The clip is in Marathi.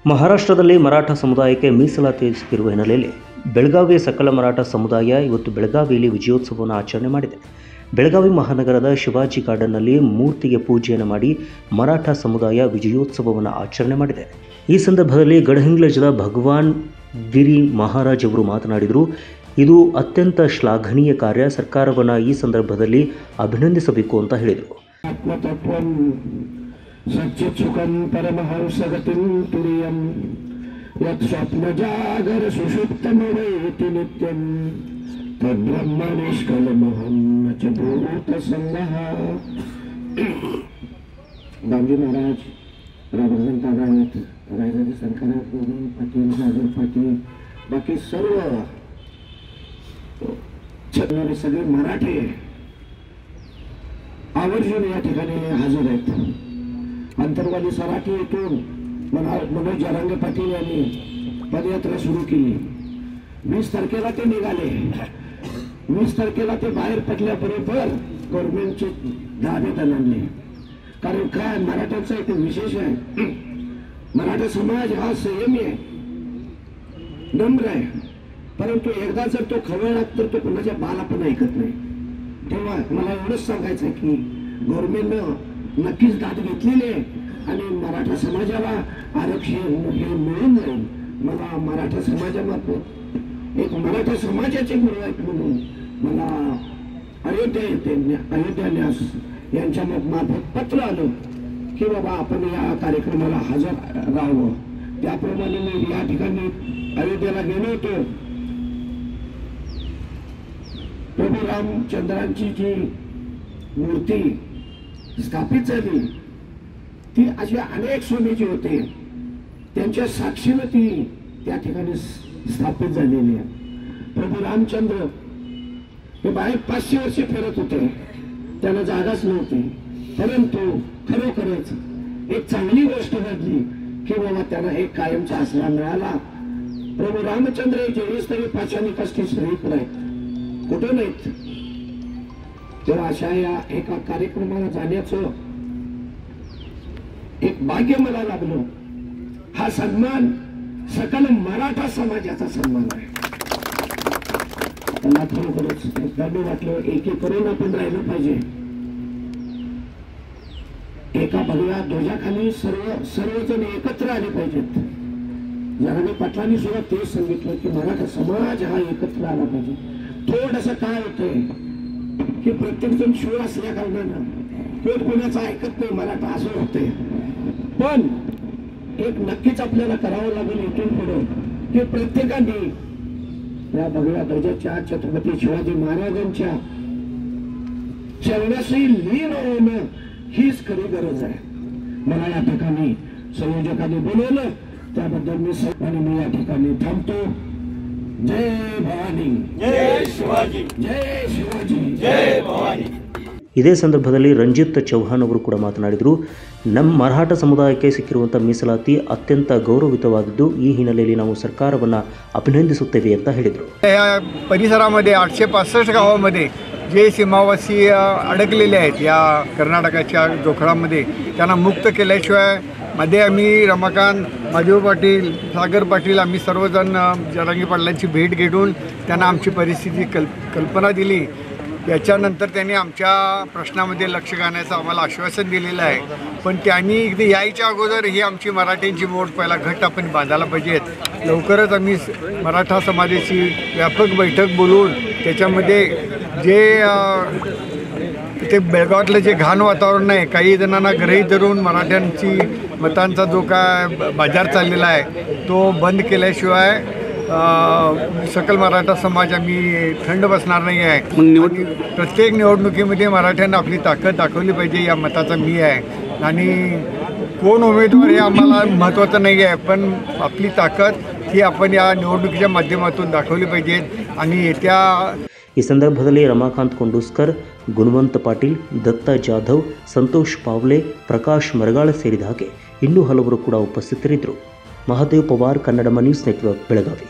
ಮಹಾರಾಷ್ಟ್ರದಲ್ಲಿ ಮರಾಠ ಸಮುದಾಯಕ್ಕೆ ಮೀಸಲಾತಿ ಸಿಕ್ಕಿರುವ ಹಿನ್ನೆಲೆಯಲ್ಲಿ ಬೆಳಗಾವಿಯ ಸಕಲ ಮರಾಠ ಸಮುದಾಯ ಇವತ್ತು ಬೆಳಗಾವಿಯಲ್ಲಿ ವಿಜಯೋತ್ಸವವನ್ನು ಆಚರಣೆ ಮಾಡಿದೆ. ಬೆಳಗಾವಿ ಮಹಾನಗರದ ಶಿವಾಜಿ ಗಾರ್ಡನ್ನಲ್ಲಿ ಮೂರ್ತಿಗೆ ಪೂಜೆಯನ್ನು ಮಾಡಿ ಮರಾಠ ಸಮುದಾಯ ವಿಜಯೋತ್ಸವವನ್ನು ಆಚರಣೆ ಮಾಡಿದೆ. ಈ ಸಂದರ್ಭದಲ್ಲಿ ಗಡಹಿಂಗ್ಲಜದ ಭಗವಾನ್ ಗಿರಿ ಮಹಾರಾಜ್ ಅವರು ಮಾತನಾಡಿದರು. ಇದು ಅತ್ಯಂತ ಶ್ಲಾಘನೀಯ ಕಾರ್ಯ. ಸರ್ಕಾರವನ್ನು ಈ ಸಂದರ್ಭದಲ್ಲಿ ಅಭಿನಂದಿಸಬೇಕು ಅಂತ ಹೇಳಿದರು. सच्चित्सुखं परमहंसगतिं तुरीयं यत् स्वप्नजागर सुषुप्तमवेति नित्यं तद्ब्रह्म निष्कलमहं न च भूतसंगः. गांधी महाराज, रामभगवान तागायत, रायजादी सरकारात पाटील, सागर पाटील, बाकी सर्व छत्रपती सगळे मराठे आवर्जून या ठिकाणी हजर आहेत. अंतरवाली सराठी येथून मनोज जरांगे पाटील यांनी पदयात्रा सुरू केली. 20 तारखेला ते निघाले. 20 तारखेला ते बाहेर पडल्याबरोबर गव्हर्नमेंटचे धाबे आणले. कारण काय मराठ्यांचा एक विशेष आहे, मराठा समाज हा संयमी आहे, नम्र आहे, परंतु एकदा जर तो खवळला तर तो कोणाच्या बाला पण ऐकत नाही. तेव्हा मला एवढंच सांगायचं आहे की गव्हर्नमेंटनं नक्कीच दाद घेतलेले आणि मराठा समाजाला आरक्षण हे मिळून जाईल. मला मराठा समाजामार्फत एक मराठा समाजाचे गुरुवाईक म्हणून मला अयोध्या न्यास यांच्या मार्फत पत्र आलं की बाबा आपण या कार्यक्रमाला हजर राहावं. त्याप्रमाणे मी या ठिकाणी अयोध्येला गेलो होतो. प्रभू रामचंद्रांची जी मूर्ती स्थापित झाली ती अशी अनेक सोनेची होते, त्यांच्या साक्षीने ती त्या ठिकाणी स्थापित झालेली आहे. प्रभू रामचंद्र हे बाहेर 500 वर्षे फिरत होते, त्यांना जागाच नव्हती, परंतु खरोखरच एक चांगली गोष्ट घडली की बाबा त्यांना एक कायमचा आसरा मिळाला. प्रभू रामचंद्र हे जेवीस तरी पाचानी कष्टी श्रीकर आहेत, कुठे नाहीत. तेव्हा अशा या एका कार्यक्रमाला जाण्याचं एक भाग्य मला लाभलं. हा सन्मान सकल मराठा समाजाचा सन्मान आहे. मला खरोखरच गर्व वाटलं. एकी करून आपण राहिलं पाहिजे. एका भगव्या ध्वजाखाली सर्वजण एकत्र आले पाहिजेत. जरांगे पाटलांनी सुद्धा तेच सांगितलं की मराठा समाज हा एकत्र आला पाहिजे. थोडंसं काय होतंय की प्रत्येक जण शिव असल्या कारणानं कोण कोणाचं ऐकत नाही, मराठा असं होतंय. पण एक नक्कीच आपल्याला करावं लागेल इथून पुढे की प्रत्येकाने या भगव्या ध्वजाच्या छत्रपती शिवाजी महाराजांच्या चरणाशी लीन होणं हीच खरी गरज आहे. मला या ठिकाणी संयोजकांनी बोलवलं त्याबद्दल मी या ठिकाणी थांबतो. जय भवानी, जय शिवाजी, जय शिवाजी, जय भवानी. ಇದೇ ಸಂದರ್ಭದಲ್ಲಿ ರಂಜಿತ್ ಚೌಹಾಣ್ ಅವರು ಕೂಡ ಮಾತನಾಡಿದರು. ನಮ್ಮ ಮರಾಠ ಸಮುದಾಯಕ್ಕೆ ಸಿಕ್ಕಿರುವಂಥ ಮೀಸಲಾತಿ ಅತ್ಯಂತ ಗೌರವಿತವಾದದ್ದು. ಈ ಹಿನ್ನೆಲೆಯಲ್ಲಿ ನಾವು ಸರ್ಕಾರವನ್ನು ಅಭಿನಂದಿಸುತ್ತೇವೆ ಅಂತ ಹೇಳಿದರು. या परिसरामध्ये 865 गावामध्ये जे सीमावासी अडकलेले आहेत या कर्नाटकाच्या जोखडामध्ये त्यांना मुक्त केल्याशिवाय मध्ये आम्ही रमाकांत, महादेव पाटील, सागर पाटील आम्ही सर्वजण जरांगे पाटलांची भेट घेऊन त्यांना आमची परिस्थिती कल्पना दिली. याच्यानंतर त्यांनी आमच्या प्रश्नामध्ये लक्ष घालण्याचं आम्हाला आश्वासन दिलेलं आहे. पण त्यांनी इथे यायच्या अगोदर ही आमची मराठ्यांची मोठ पहिला घट आपण बांधायला पाहिजेत. लवकरच आम्ही मराठा समाजाची व्यापक बैठक बोलवून त्याच्यामध्ये जे ते बेळगावातलं जे घाण वातावरण आहे, काही जणांना गृहीत धरून मराठ्यांची मतांचा जो काय बाजार चाललेला आहे तो बंद केल्याशिवाय सकल मराठा समाज आम्ही थंड बसणार नाही आहे. प्रत्येक निवडणुकीमध्ये मराठ्यांना आपली ताकद दाखवली पाहिजे या मताचा मी आहे. आणि कोण उमेदवार हे आम्हाला महत्त्वाचं नाही आहे, पण आपली ताकद ही आपण या निवडणुकीच्या माध्यमातून दाखवली पाहिजे. आणि येत्या ಈ ಸಂದರ್ಭದಲ್ಲಿ ರಮಾಕಾಂತ್ ಕೊಂಡೂಸ್ಕರ್, ಗುಣವಂತ ಪಾಟೀಲ್, ದತ್ತ ಜಾಧವ್, ಸಂತೋಷ್ ಪಾವ್ಲೆ, ಪ್ರಕಾಶ್ ಮರಗಾಳ ಸೇರಿದ ಹಾಗೆ ಇನ್ನೂ ಹಲವರು ಕೂಡ ಉಪಸ್ಥಿತರಿದ್ದರು. Mahadev Pawar, Kannada news network, Belagavi.